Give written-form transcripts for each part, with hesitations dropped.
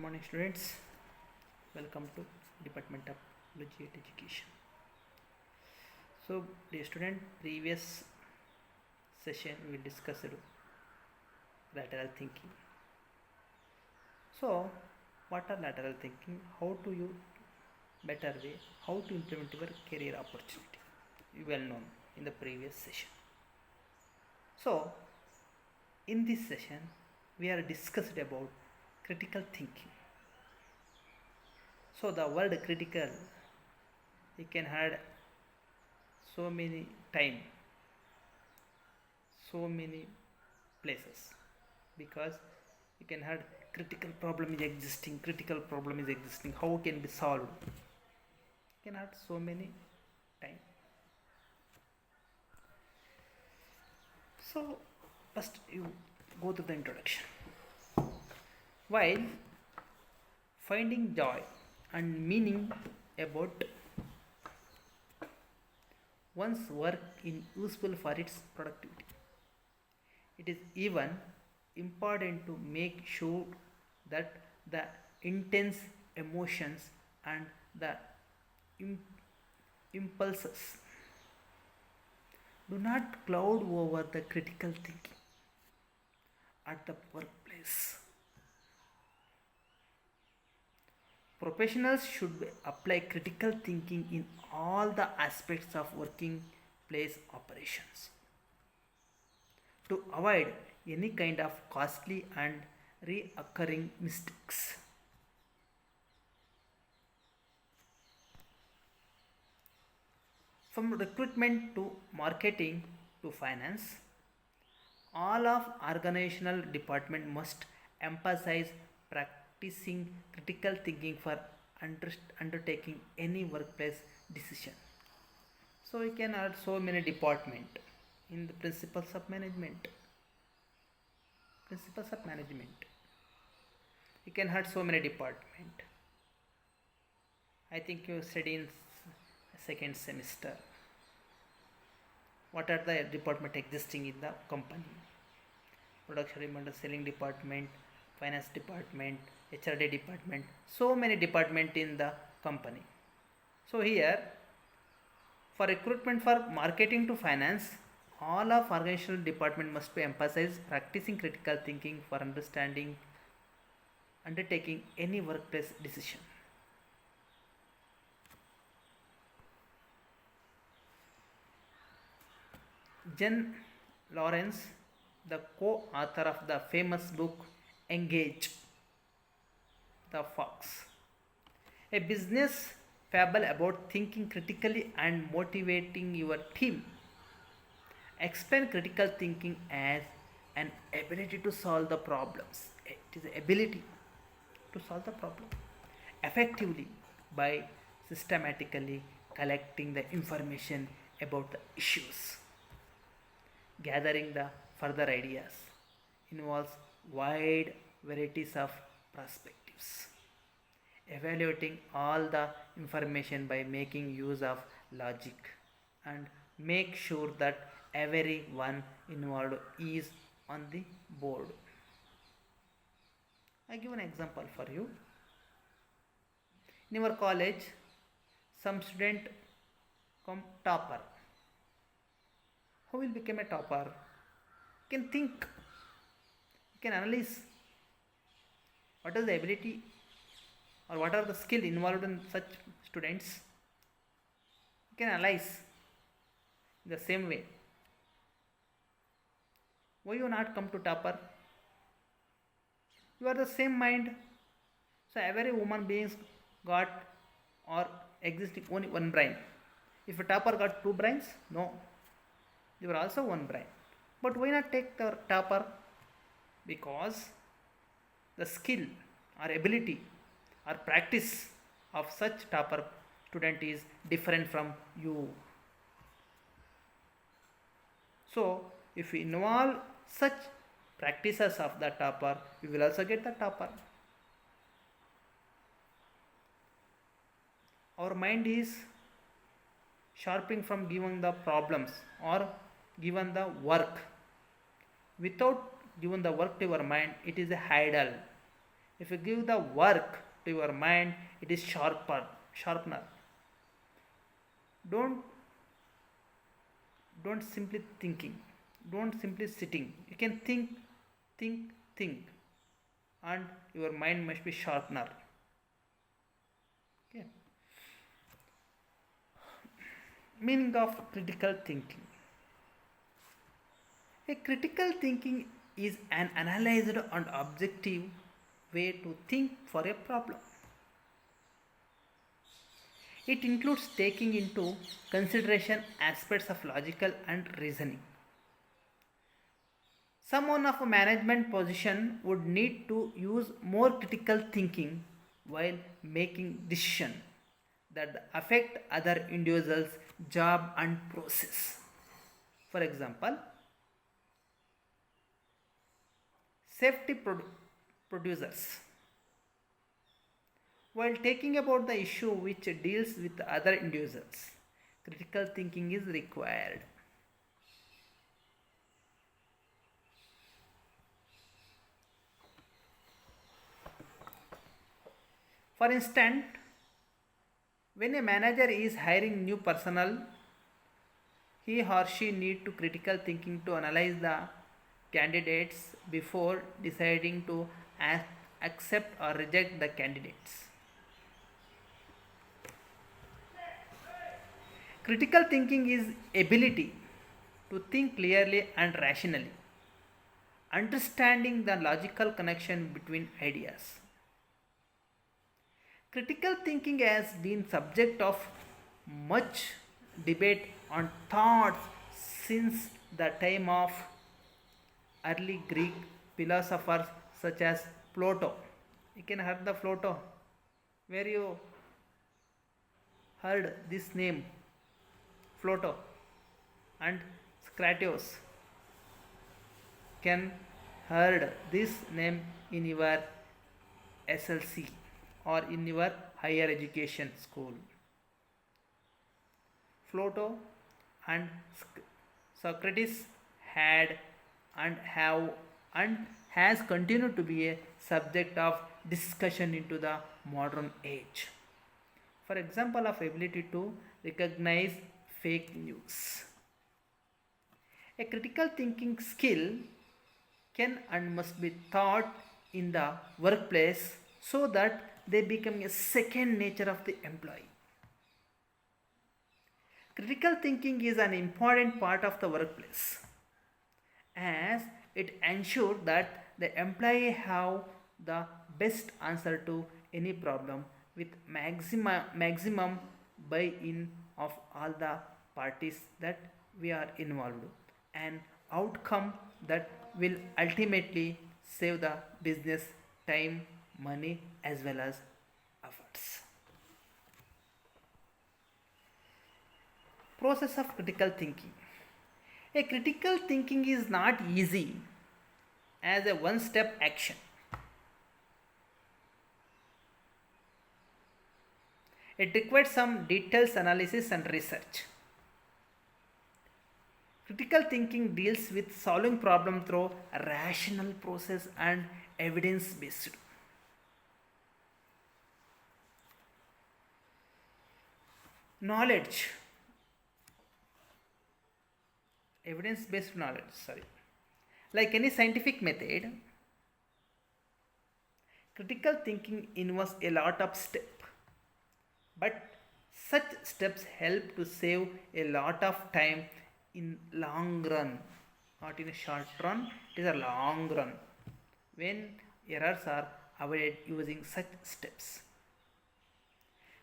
morning, students. Welcome to Department of Biology and Education. So, dear student, previous session we discussed lateral thinking. So, what are lateral thinking? How to use better way? How to implement your career opportunity? You well known in the previous session. So, in this session, we are discussed about critical thinking. So the word critical, you can add so many time, so many places, because you can add critical problem is existing, how can be solved? You can add so many time. So first you go to the introduction. While finding joy and meaning about one's work is useful for its productivity, it is even important to make sure that the intense emotions and the impulses do not cloud over the critical thinking at the workplace. Professionals should apply critical thinking in all the aspects of working place operations to avoid any kind of costly and reoccurring mistakes. From recruitment to marketing to finance, all of organizational department must emphasize practicing critical thinking for undertaking any workplace decision. So we can add so many department in the principles of management. You can add so many department. I think you study in second semester. What are the department existing in the company? Production department, selling department, finance department, HRD department, so many department in the company. So here for recruitment for marketing to finance, all of organizational department must be emphasized practicing critical thinking for undertaking any workplace decision. Jen Lawrence, the co-author of the famous book Engage the Fox, a business fable about thinking critically and motivating your team, explain critical thinking as an ability to solve the problems. It is the ability to solve the problem effectively by systematically collecting the information about the issues. Gathering the further ideas involves wide varieties of perspectives. Evaluating all the information by making use of logic and make sure that everyone involved is on the board. I give an example for you. In our college, some student come topper. Who will become a topper? You can think, you can analyze what is the ability or what are the skill involved in such students. You can analyze in the same way. Why you not come to topper? You are the same mind. So every human beings got or existing only one brain. If a topper got two brains, no. They were also one brain. But why not take the topper? Because the skill or ability or practice of such topper student is different from you. So if we involve such practices of the topper, we will also get the topper. Our mind is sharpening from given the problems or given the work. Without given the work to your mind, it is a idle. If you give the work to your mind, it is sharpener. Don't don't simply thinking. Don't simply sitting. You can think, and your mind must be sharpener. Okay. Meaning of critical thinking. A critical thinking is an analyzed and objective way to think for a problem. It includes taking into consideration aspects of logical and reasoning. Someone of a management position would need to use more critical thinking while making decisions that affect other individuals' job and process. For example, safety producers. While taking about the issue which deals with other individuals, critical thinking is required. For instance, when a manager is hiring new personnel, he or she need to critical thinking to analyze the candidates before deciding to accept or reject the candidates. Critical thinking is ability to think clearly and rationally, understanding the logical connection between ideas. Critical thinking has been subject of much debate and thought since the time of early Greek philosophers such as Plato. You can heard the Plato. Where you heard this name, Plato and Socrates. Can heard this name in your SLC or in your higher education school. Plato and Socrates had and have and has continued to be a subject of discussion into the modern age. For example, of ability to recognize fake news. A critical thinking skill can and must be taught in the workplace so that they become a second nature of the employee. Critical thinking is an important part of the workplace as it ensures that the employee have the best answer to any problem with maximum buy-in of all the parties that we are involved, an outcome that will ultimately save the business time, money as well as efforts. Process of critical thinking. A critical thinking is not easy as a one step action. It requires some details analysis and research. Critical thinking deals with solving problem through a rational process and evidence based. Knowledge. Evidence based knowledge, sorry. Like any scientific method, critical thinking involves a lot of steps, but such steps help to save a lot of time in long run, not in a short run, it is a long run when errors are avoided using such steps.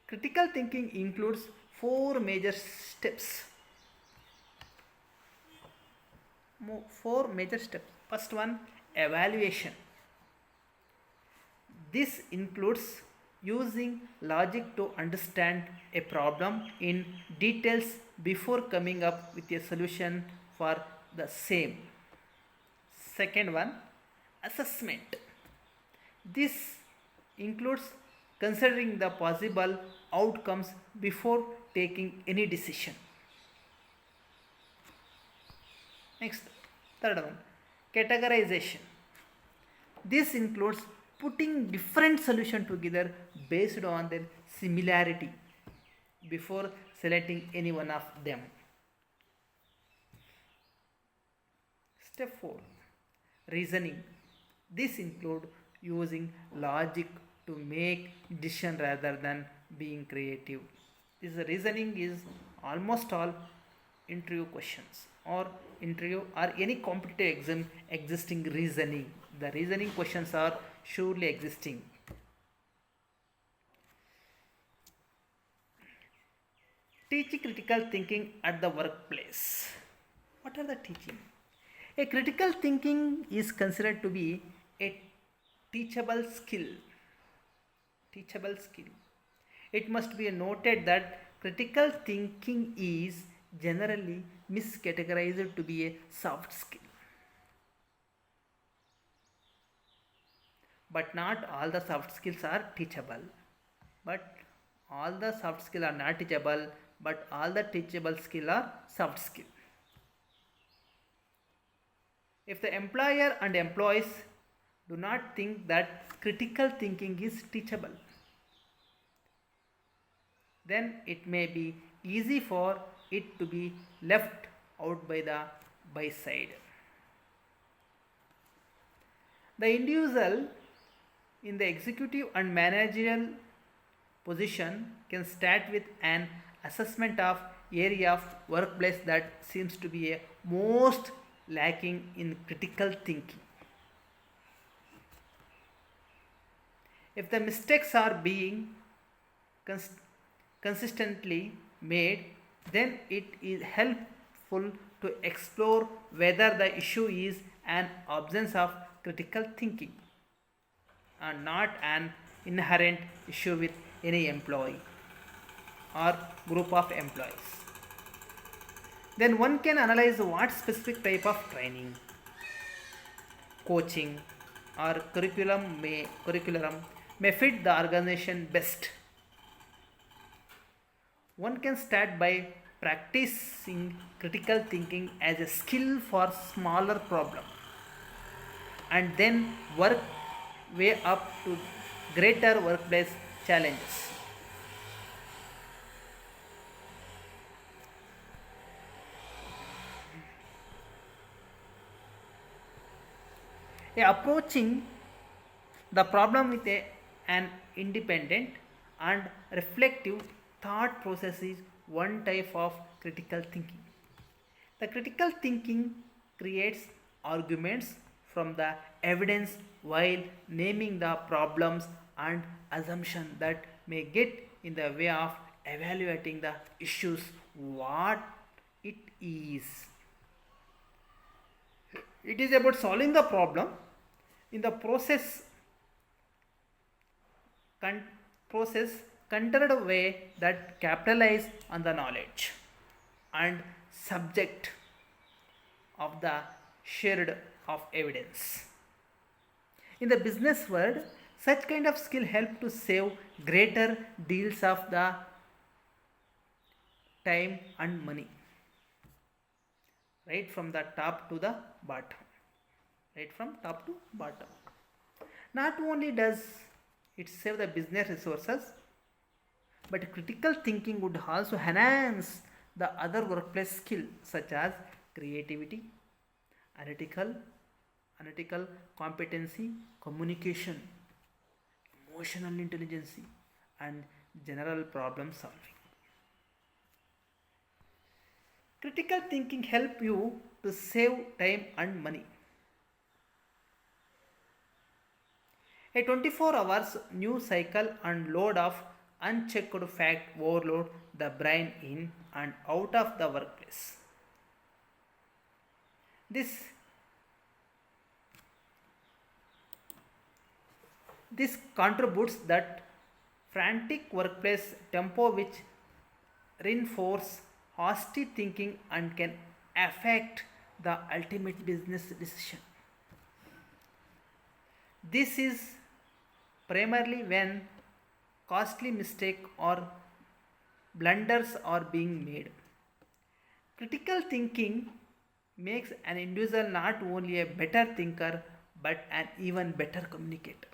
Critical thinking includes four major steps. Four major steps. First one, evaluation. This includes using logic to understand a problem in details before coming up with a solution for the same. Second one, assessment. This includes considering the possible outcomes before taking any decision. Next, third one, categorization. This includes putting different solution together based on their similarity before selecting any one of them. Step 4, reasoning. This include using logic to make decision rather than being creative. This reasoning is almost all interview questions or interview or any competitive exam existing reasoning. The reasoning questions are surely existing. Teaching critical thinking at the workplace. What are the teaching? A critical thinking is considered to be a teachable skill. Teachable skill. It must be noted that critical thinking is generally miscategorized to be a soft skill. But not all the soft skills are teachable. But all the soft skills are not teachable, but all the teachable skills are soft skill. If the employer and employees do not think that critical thinking is teachable, then it may be easy for it to be left out by the by side. The individual in the executive and managerial position can start with an assessment of area of workplace that seems to be a most lacking in critical thinking. If the mistakes are being consistently made, then it is helpful to explore whether the issue is an absence of critical thinking and not an inherent issue with any employee or group of employees. Then one can analyze what specific type of training, coaching or curriculum may fit the organization best. One can start by practicing critical thinking as a skill for smaller problems and then work way up to greater workplace challenges. Approaching the problem with an independent and reflective thought process is one type of critical thinking. The critical thinking creates arguments from the evidence while naming the problems and assumptions that may get in the way of evaluating the issues what it is. It is about solving the problem in the process considered way that capitalize on the knowledge and subject of the shared of evidence. In the business world, such kind of skill help to save greater deals of the time and money, right from the top to the bottom. Right from top to bottom. Not only does it save the business resources, but critical thinking would also enhance the other workplace skills such as creativity, analytical competency, communication, emotional intelligence, and general problem solving. Critical thinking help you to save time and money. A 24 hours news cycle and load of unchecked fact overload the brain in and out of the workplace. This contributes that frantic workplace tempo which reinforce hasty thinking and can affect the ultimate business decision. This is primarily when costly mistake or blunders are being made. Critical thinking makes an individual not only a better thinker but an even better communicator.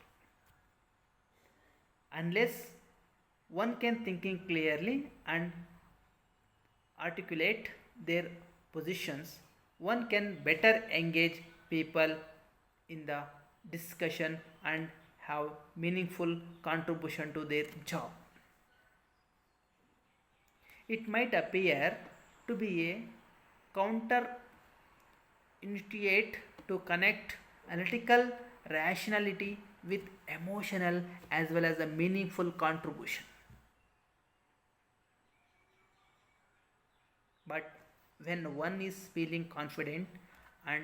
Unless one can thinking clearly and articulate their positions, one can better engage people in the discussion and have meaningful contribution to their job. It might appear to be a counter intuitive to connect analytical rationality with emotional as well as a meaningful contribution. But when one is feeling confident and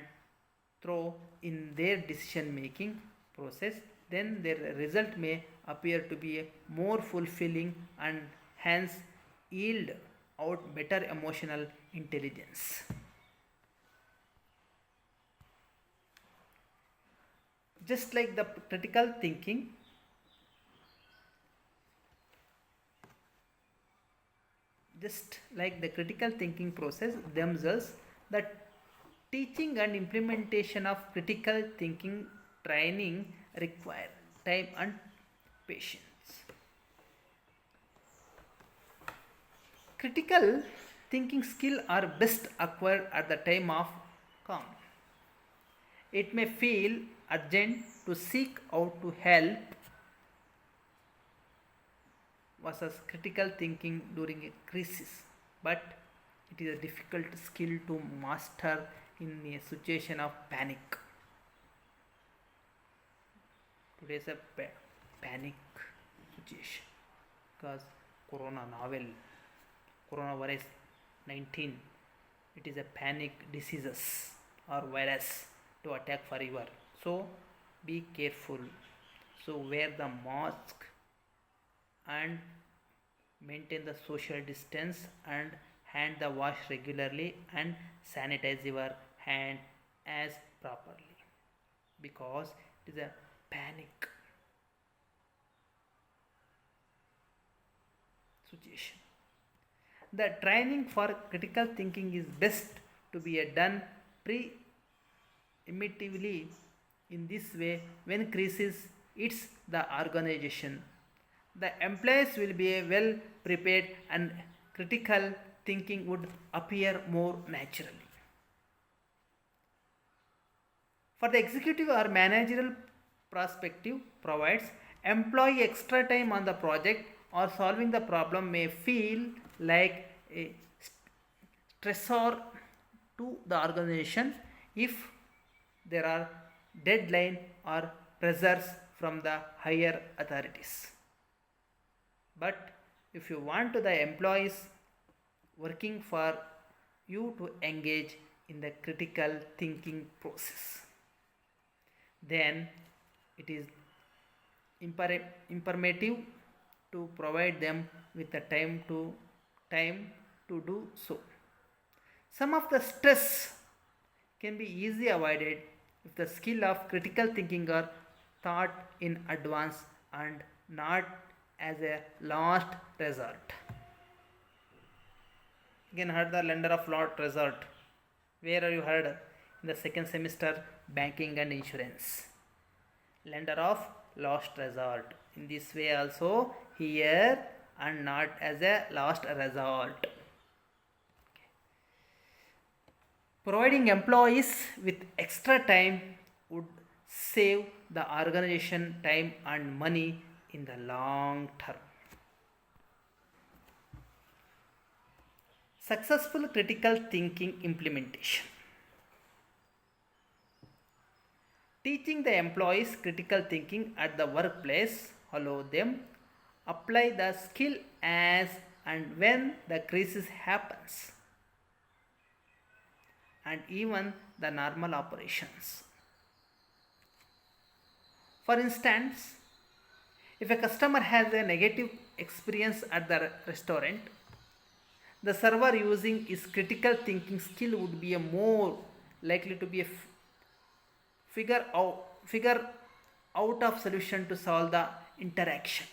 through in their decision making process, then their result may appear to be more fulfilling and hence yield out better emotional intelligence. Just like the critical thinking, just like the critical thinking process themselves, the teaching and implementation of critical thinking training require time and patience. Critical thinking skill are best acquired at the time of calm. It may feel urgent to seek out to help versus critical thinking during a crisis, but it is a difficult skill to master in a situation of panic. Today is a panic situation because corona novel, coronavirus 19, it is a panic diseases or virus to attack forever. So be careful. So wear the mask and maintain the social distance and hand the wash regularly and sanitize your hand as properly because it is a panic situation. The training for critical thinking is best to be done primitively in this way when crisis hits the organization. The employees will be well prepared and critical thinking would appear more naturally. For the executive or managerial perspective provides employee extra time on the project or solving the problem may feel like a stressor to the organization if there are deadline or pressures from the higher authorities. But if you want to the employees working for you to engage in the critical thinking process, then it is imperative to provide them with the time to do so. Some of the stress can be easily avoided if the skill of critical thinking are taught in advance and not as a last resort. Again, heard the lender of last resort. Where are you heard? In the second semester, banking and insurance. Lender of last resort. In this way also here and not as a last resort. Providing employees with extra time would save the organization time and money in the long term. Successful critical thinking implementation. Teaching the employees critical thinking at the workplace allow them apply the skill as and when the crisis happens and even the normal operations. For instance, if a customer has a negative experience at the restaurant, the server using his critical thinking skill would be a more likely to be a figure out of solution to solve the interaction,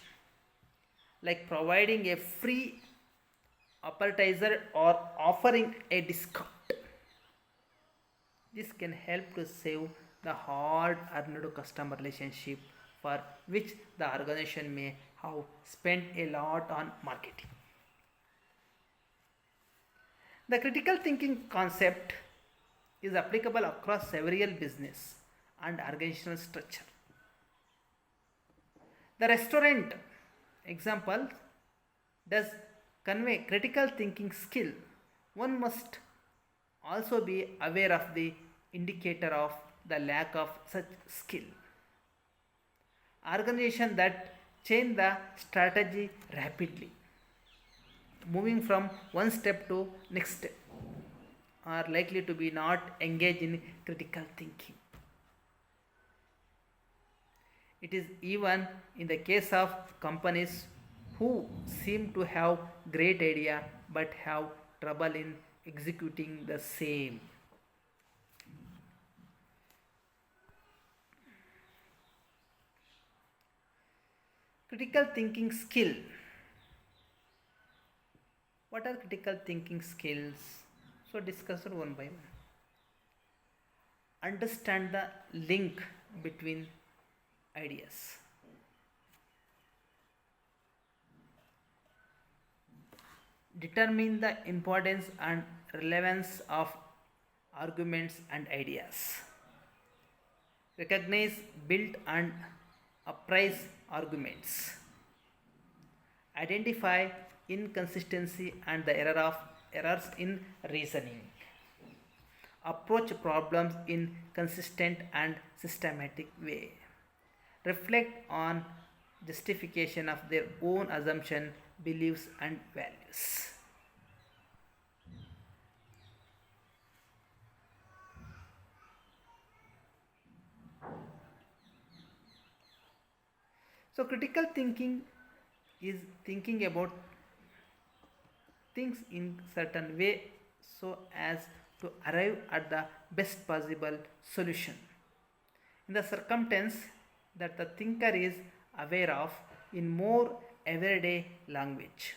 like providing a free appetizer or offering a discount. This can help to save the hard earned customer relationship for which the organization may have spent a lot on marketing. The critical thinking concept is applicable across several business and organizational structure. The restaurant example does convey critical thinking skill. One must also be aware of the indicator of the lack of such skill. Organizations that change the strategy rapidly, moving from one step to next step, are likely to be not engaged in critical thinking. It is even in the case of companies who seem to have great idea but have trouble in executing the same. Critical thinking skill. What are critical thinking skills? So discuss it one by one. Understand the link between ideas. Determine the importance and relevance of arguments and ideas. Recognize, build and appraise arguments. Identify inconsistency and the errors in reasoning. Approach problems in consistent and systematic way. Reflect on justification of their own assumption, beliefs and values. So critical thinking is thinking about things in certain way so as to arrive at the best possible solution in the circumstance that the thinker is aware of in more everyday language.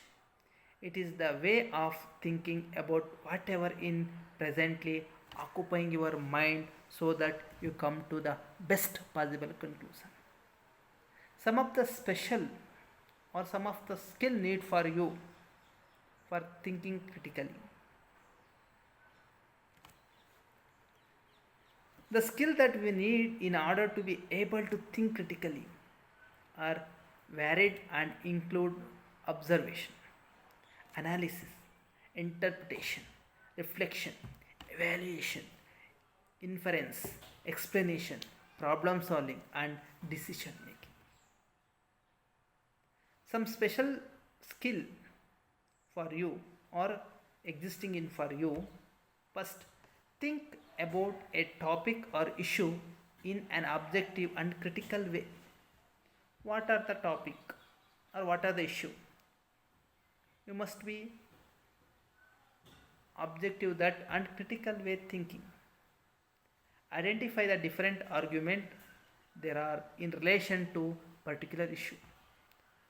It is the way of thinking about whatever in presently occupying your mind so that you come to the best possible conclusion. Some of the special or some of the skill need for you for thinking critically. The skill that we need in order to be able to think critically are varied and include observation, analysis, interpretation, reflection, evaluation, inference, explanation, problem solving, and decision making. Some special skill for you or existing in for you. First, think about a topic or issue in an objective and critical way. What are the topic or what are the issue? You must be objective that and critical way thinking. Identify the different argument there are in relation to particular issue.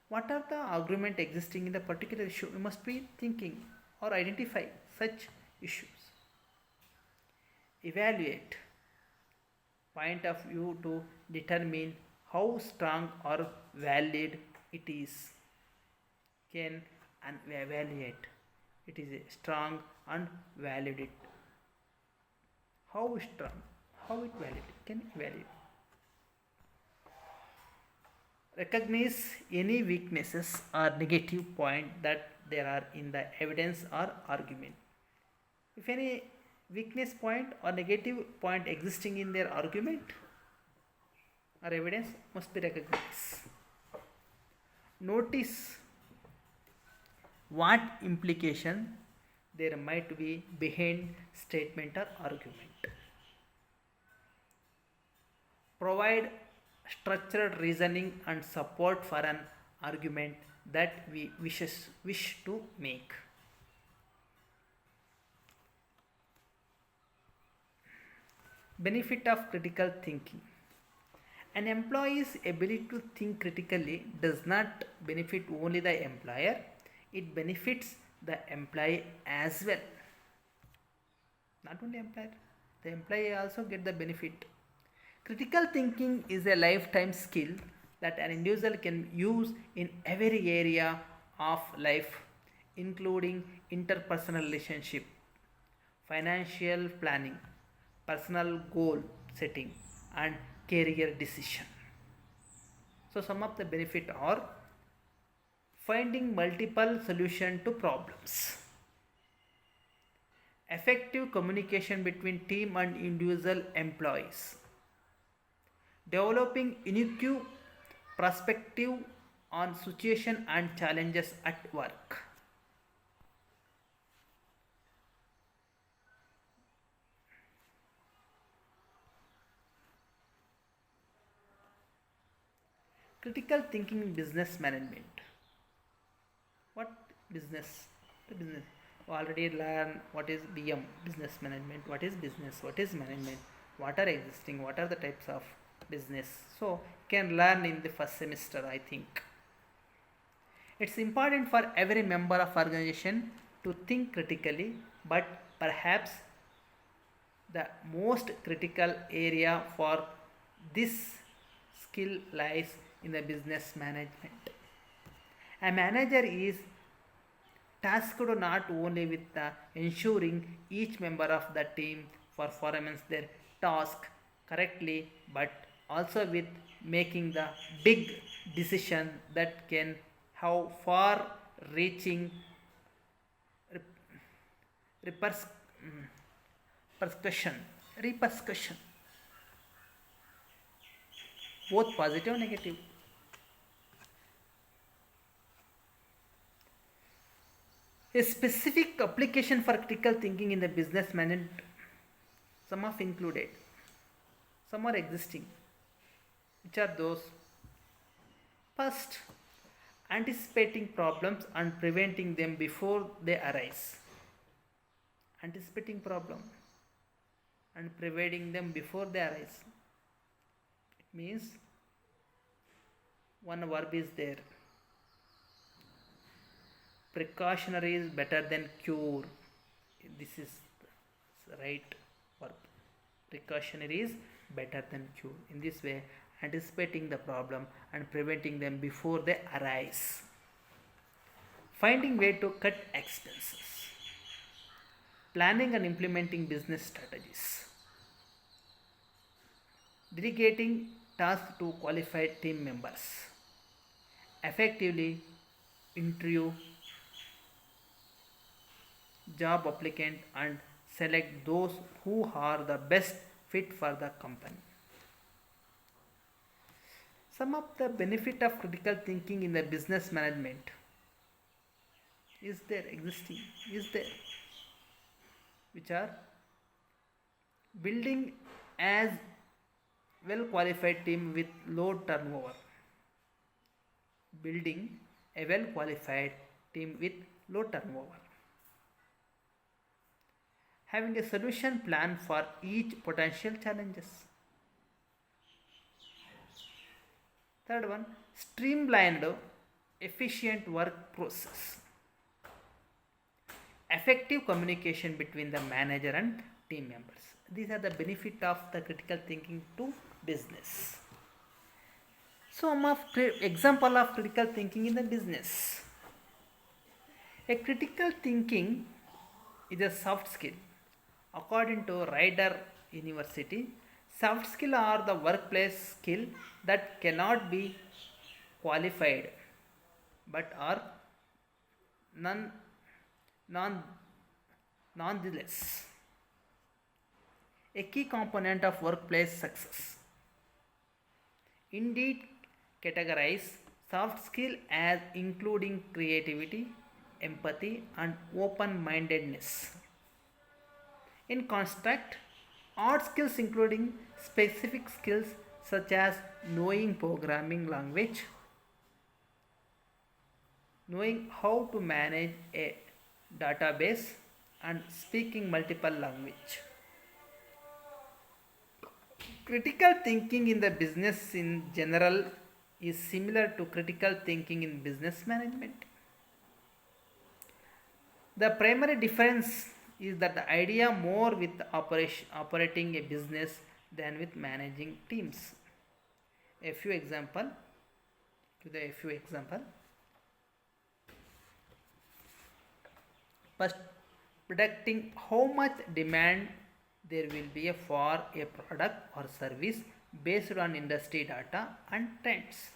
What are the argument existing in the particular issue? You must be thinking or identify such issues. Evaluate point of view to determine how strong or valid it is. Can and evaluate it is a strong and valid it. How strong? How it valid? Can evaluate. Recognize any weaknesses or negative point that there are in the evidence or argument. If any weakness point or negative point existing in their argument or evidence must be recognized. Notice what implication there might be behind statement or argument. Provide structured reasoning and support for an argument that we wish to make. Benefit of critical thinking. An employee's ability to think critically does not benefit only the employer, it benefits the employee as well. Not only employer, the employee also get the benefit. Critical thinking is a lifetime skill that an individual can use in every area of life, including interpersonal relationship, financial planning, personal goal setting, and career decision. So some of the benefit are finding multiple solution to problems, effective communication between team and individual employees, developing unique perspective on situation and challenges at work. Critical thinking in business management. What business? The business. We already learn what is BM, business management, what is business, what is management, what are existing, what are the types of business. So can learn in the first semester, I think. It's important for every member of organization to think critically, but perhaps the most critical area for this skill lies in the business management. A manager is tasked not only with ensuring each member of the team performs their task correctly, but also with making the big decision that can have far reaching repers- repercussion, repercussion, both positive and negative. A specific application for critical thinking in the business management, some are included, some are existing. Which are those? First, anticipating problems and preventing them before they arise. Anticipating problem and preventing them before they arise. It means one verb is there. Precautionary is better than cure. This is the right verb. Precautionary is better than cure. In this way, anticipating the problem and preventing them before they arise. Finding way to cut expenses. Planning and implementing business strategies. Delegating tasks to qualified team members. Effectively interview job applicant and select those who are the best fit for the company. Some of the benefit of critical thinking in the business management is there, existing, is there, which are building as well qualified team with low turnover. Building a well qualified team with low turnover. Having a solution plan for each potential challenges. Third one, streamlined efficient work process. Effective communication between the manager and team members. These are the benefit of the critical thinking to business. Some of example of critical thinking in the business. A critical thinking is a soft skill. According to Ryder University, soft skill are the workplace skill that cannot be qualified but are nonetheless a key component of workplace success. Indeed, categorize soft skill as including creativity, empathy, and open-mindedness. In construct, art skills including specific skills such as knowing programming language, knowing how to manage a database, and speaking multiple language. Critical thinking in the business in general is similar to critical thinking in business management. The primary difference is that the idea more with operating a business than with managing teams. A few example: To the a few example. First, predicting how much demand there will be for a product or service based on industry data and trends.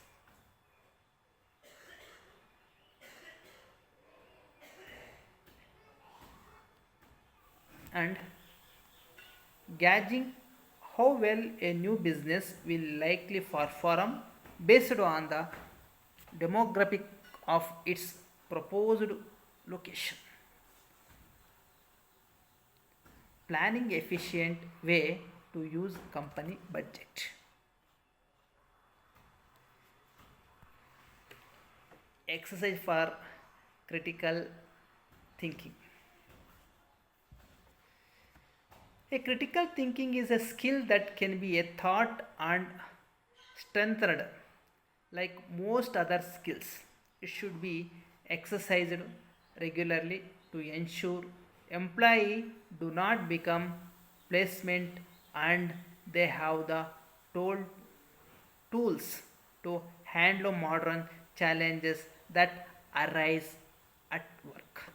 And gauging how well a new business will likely perform based on the demographic of its proposed location. Planning efficient way to use company budget. Exercise for critical thinking. A critical thinking is a skill that can be a thought and strengthened like most other skills. It should be exercised regularly to ensure employee do not become placement and they have the tool, tools to handle modern challenges that arise at work.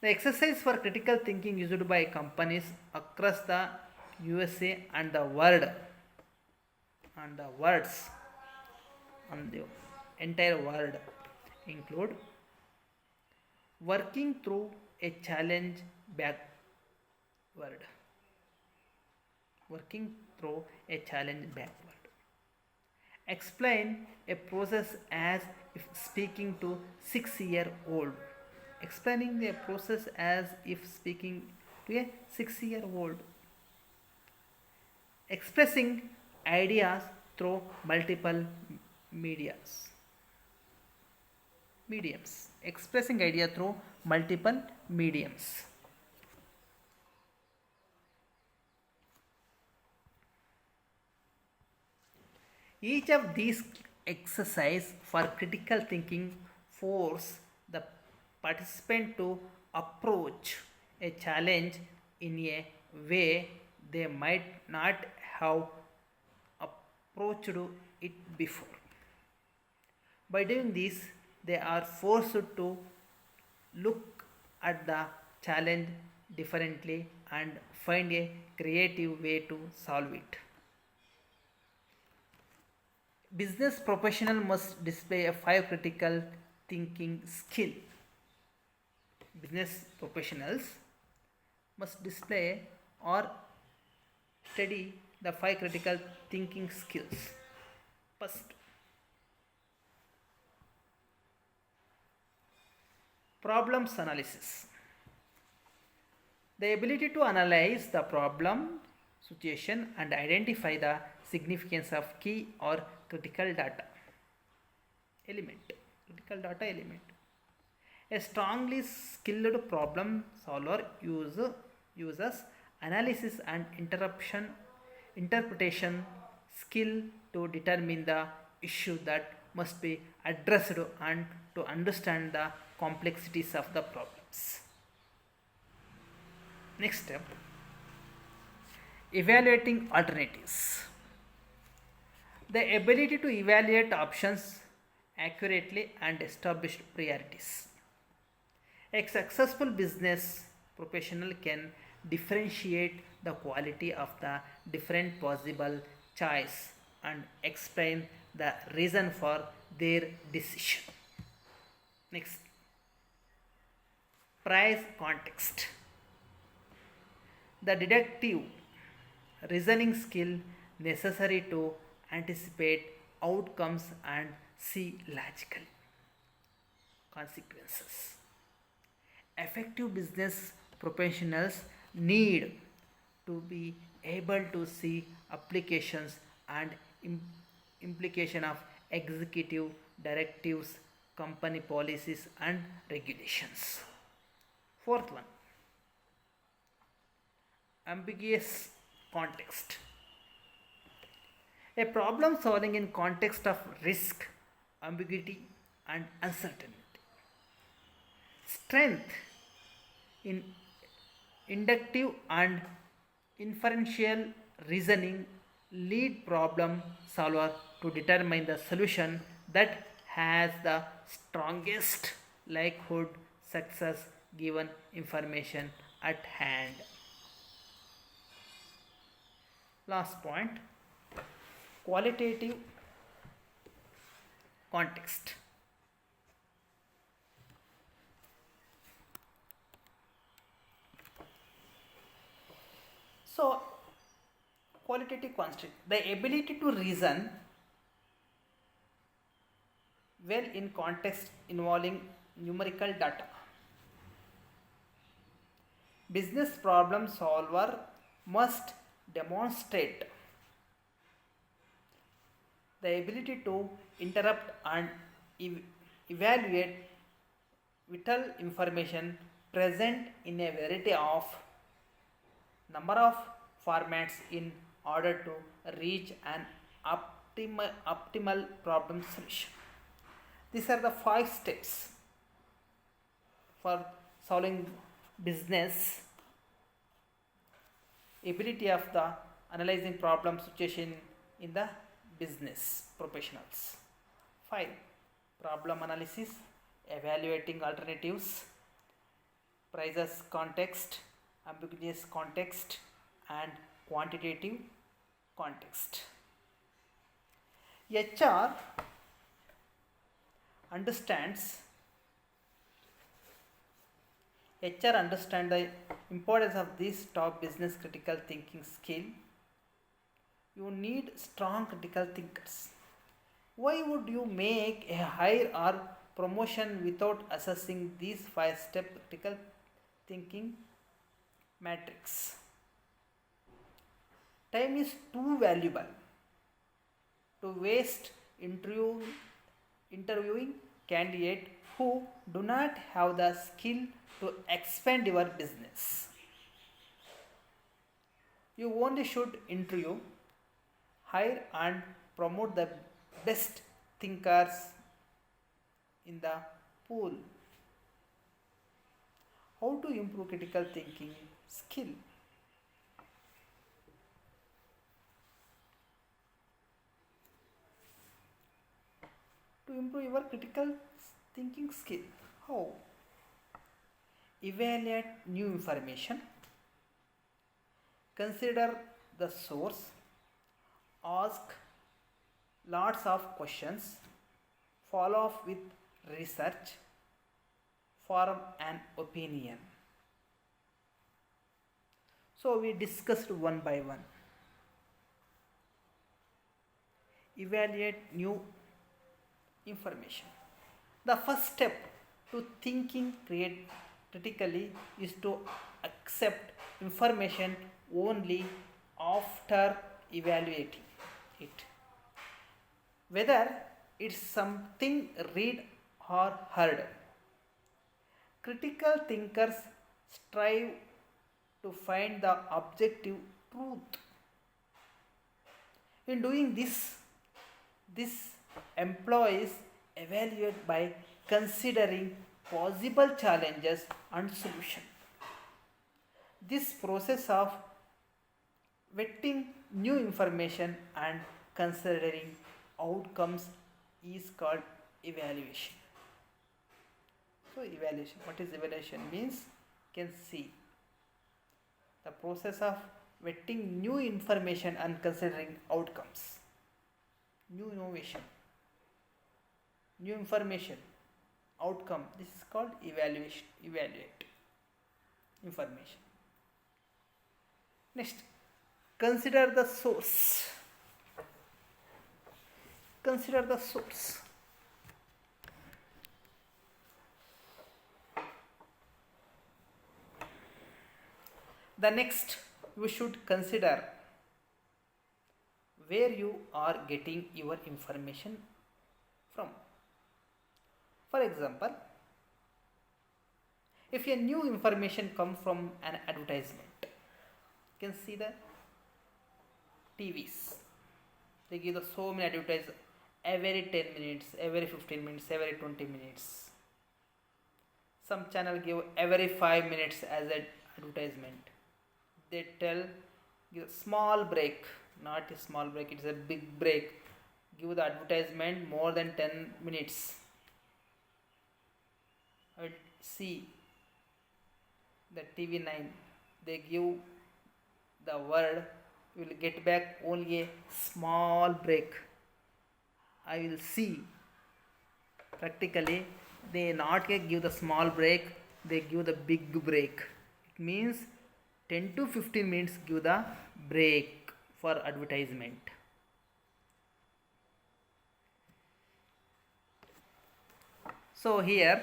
The exercise for critical thinking used by companies across the USA and the world and the words on the entire world include working through a challenge backward. Working through a challenge backward. Explain a process as if speaking to 6-year old. Explaining the process as if speaking to a 6-year old. Expressing ideas through multiple mediums. Expressing idea through multiple mediums. Each of these exercise for critical thinking force the participant to approach a challenge in a way they might not have approached it before. By doing this, they are forced to look at the challenge differently and find a creative way to solve it. Business professional must display a 5 critical thinking skill. Business professionals must display or study the 5 critical thinking skills. First, problems analysis. The ability to analyze the problem situation and identify the significance of key or critical data element. A strongly skilled problem solver uses analysis and interpretation skill to determine the issue that must be addressed and to understand the complexities of the problems. Next step, evaluating alternatives. The ability to evaluate options accurately and establish priorities. A successful business professional can differentiate the quality of the different possible choice and explain the reason for their decision. Next, price context. The deductive reasoning skill necessary to anticipate outcomes and see logical consequences. Effective business professionals need to be able to see applications and implication of executive directives, company policies and regulations. Fourth one, ambiguous context. A problem solving in context of risk, ambiguity and uncertainty. Strength in inductive and inferential reasoning lead problem solver to determine the solution that has the strongest likelihood success given information at hand. Last point, qualitative context. So, qualitative constraint, the ability to reason well in context involving numerical data. Business problem solver must demonstrate the ability to interrupt and evaluate vital information present in a variety of number of formats in order to reach an optimal problem solution. These are the 5 steps for solving business ability of the analyzing problem situation in the business professionals. 5. Problem analysis, evaluating alternatives, prices context, ambiguous context, and quantitative context. HR understands the importance of this top business critical thinking skill. You need strong critical thinkers. Why would you make a hire or promotion without assessing these 5-step critical thinking matrix? Time is too valuable to waste interviewing candidates who do not have the skill to expand your business. You only should interview, hire and promote the best thinkers in the pool. How to improve critical thinking skill? To improve your critical thinking skill, how? Evaluate new information, consider the source, ask lots of questions, follow up with research, form an opinion. So we discussed one by one. Evaluate new information. The first step to thinking critically is to accept information only after evaluating it. Whether it's something read or heard. Critical thinkers strive to find the objective truth. In doing this employees evaluate by considering possible challenges and solutions. This process of vetting new information and considering outcomes is called evaluation. So evaluation, what is evaluation means? You can see the process of vetting new information and considering outcomes. New innovation, new information, outcome. This is called evaluation. Evaluate information. Next, consider the source. Consider the source. The next, you should consider where you are getting your information from. For example, if a new information comes from an advertisement, you can see the TVs. They give the so many advertisements every 10 minutes, every 15 minutes, every 20 minutes. Some channel give every 5 minutes as an advertisement. They tell, give a small break not a small break, it's a big break. Give the advertisement more than 10 minutes. I will see the TV9. They give the word, you will get back only a small break. I will see. Practically, they not give the small break, they give the big break. It means 10 to 15 minutes give the break for advertisement. So here,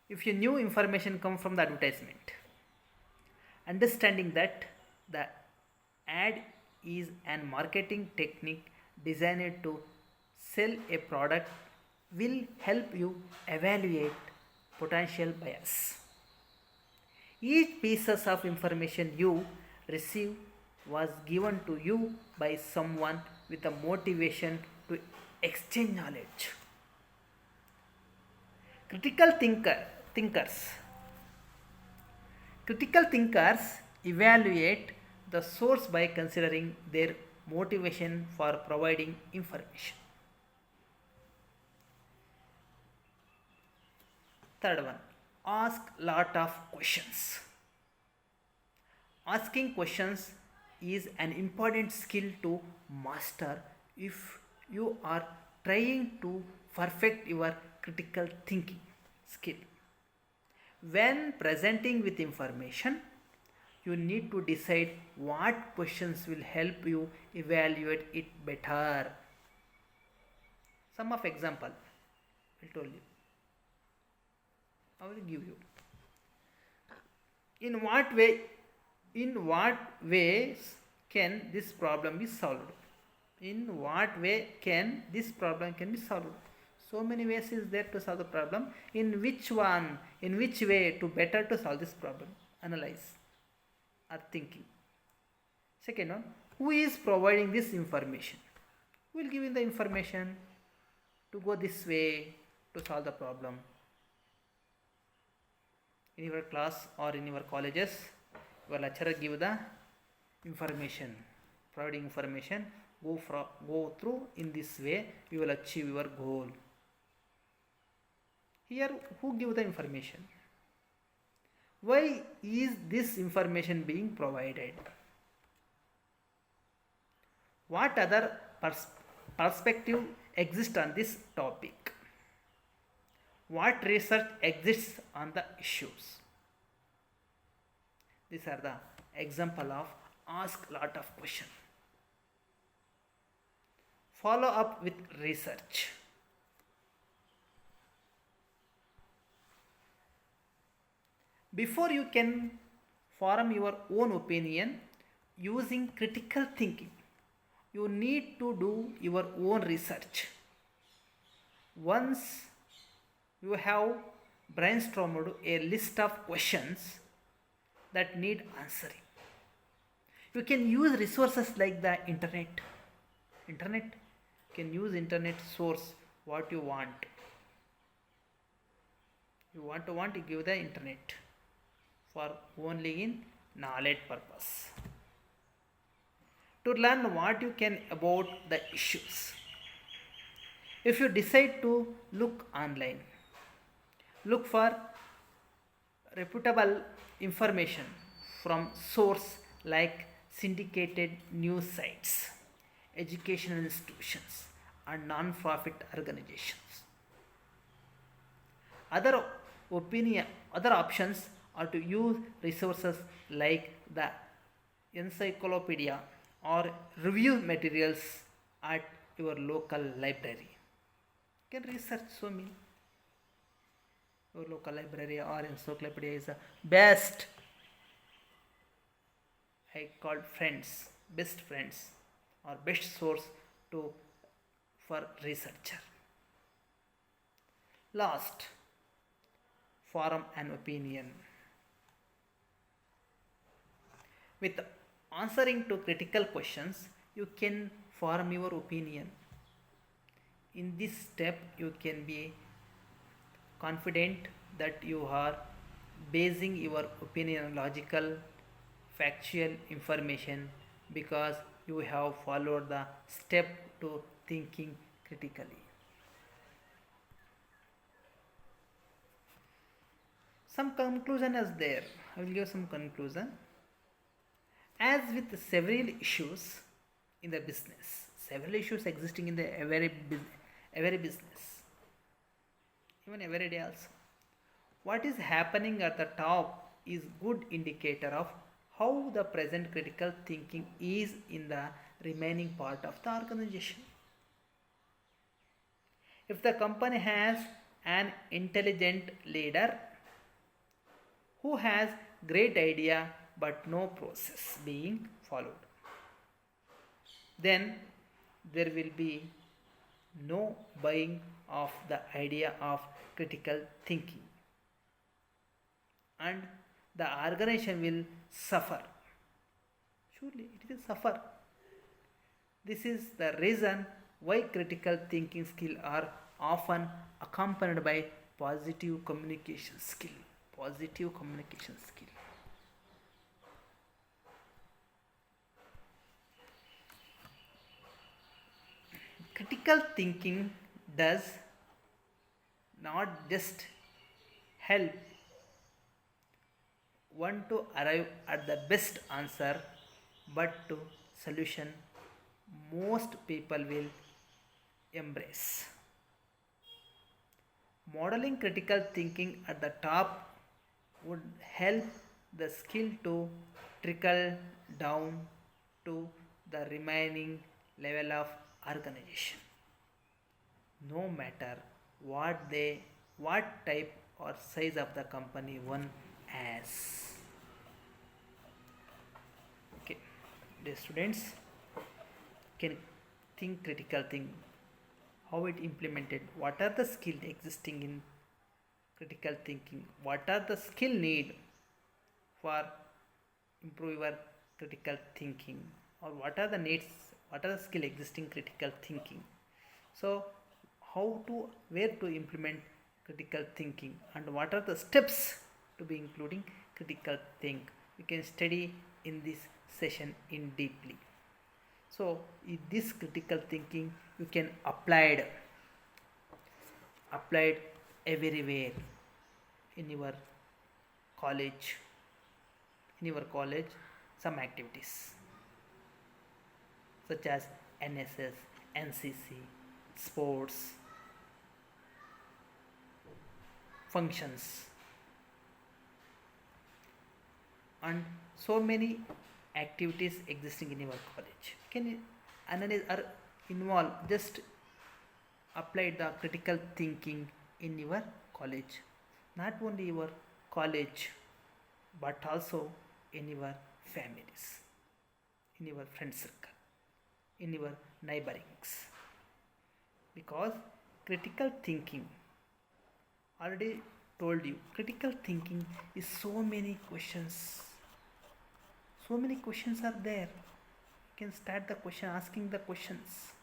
if you new information come from the advertisement, understanding that the ad is an marketing technique designed to sell a product will help you evaluate potential buyers. Each pieces of information you receive was given to you by someone with a motivation to exchange knowledge. Critical thinkers. Critical thinkers evaluate the source by considering their motivation for providing information. Third one, ask lot of questions. Asking questions is an important skill to master if you are trying to perfect your critical thinking skill. When presenting with information, you need to decide what questions will help you evaluate it better. Some of example I told you. I will give you. In what ways can this problem be solved? In what way can this problem can be solved? So many ways is there to solve the problem. In which way to better to solve this problem? Analyze or thinking. Second one, who is providing this information? Who will give you the information to go this way to solve the problem? In your class or in your colleges, your lecturer give the information, providing information. Go through in this way, you will achieve your goal. Here, who give the information? Why is this information being provided? What other perspective exists on this topic? What research exists on the issues? These are the example of ask lot of questions. Follow up with research. Before you can form your own opinion using critical thinking, you need to do your own research. Once you have brainstormed a list of questions that need answering, you can use resources like the internet. You can use internet source what you want. You give the internet for only in knowledge purpose. To learn what you can about the issues. If you decide to look online, look for reputable information from source like syndicated news sites, educational institutions and non-profit organizations. Other options are to use resources like the encyclopedia or review materials at your local library. You can research so many. Your local library or encyclopedia is the best. I called best friends or best source for researcher. Last, form an opinion. With answering to critical questions, you can form your opinion. In this step, you can be confident that you are basing your opinion on logical, factual information because you have followed the step to thinking critically. Some conclusion is there. I will give some conclusion. As with several issues in the business, several issues existing in the every business, even every day also. What is happening at the top is good indicator of how the present critical thinking is in the remaining part of the organization. If the company has an intelligent leader who has great idea but no process being followed, then there will be no buying of the idea of critical thinking, and the organization will suffer. Surely it will suffer. This is the reason why critical thinking skills are often accompanied by positive communication skill. Positive communication skill. Critical thinking does not just help one to arrive at the best answer, but to solution most people will embrace. Modeling critical thinking at the top would help the skill to trickle down to the remaining level of organization. No matter what type or size of the company one has. Okay, dear students, can think critical think, how it implemented, what are the skills existing in critical thinking, what are the skill need for improve your critical thinking, or what are the needs, what are the skill existing critical thinking. So where to implement critical thinking, and what are the steps to be including critical think, we can study in this session in deeply. So in this critical thinking you can applied everywhere in your college, some activities such as NSS, NCC, sports, functions, and so many activities existing in your college. Can analyze or involve, just apply the critical thinking in your college, not only your college but also in your families, in your friend circle, in your neighborings, because critical thinking, already told you, critical thinking is so many questions are there. You can start the question, asking the questions.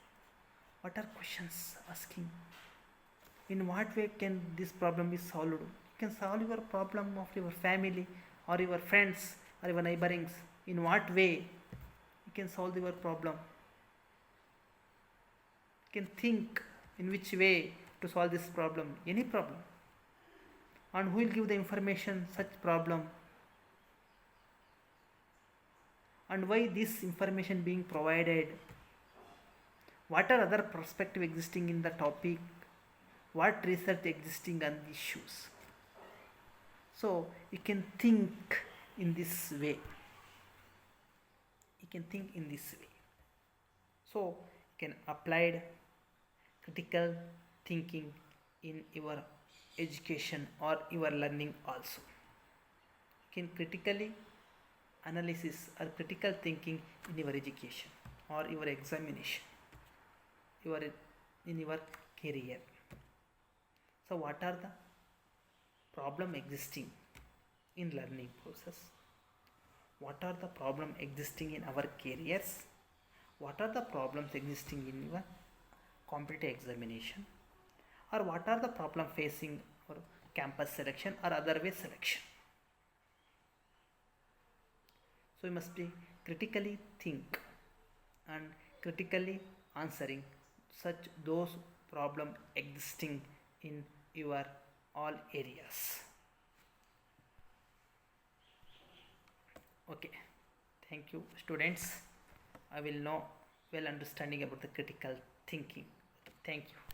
What are questions asking? In what way can this problem be solved? You can solve your problem of your family or your friends or your neighborings. In what way you can solve your problem? You can think in which way to solve this problem, any problem, and who will give the information such problem, and why this information being provided, what are other perspective existing in the topic, what research existing on the issues. So you can think in this way, so you can apply critical thinking in your education or your learning also. You can critically analysis or critical thinking in your education or your examination, in your career. So what are the problem existing in learning process? What are the problem existing in our careers? What are the problems existing in your competitive examination? Or what are the problem facing for campus selection or other way selection? So you must be critically think and critically answering such those problem existing in your all areas. Okay, thank you students. I will know well understanding about the critical thinking. Thank you.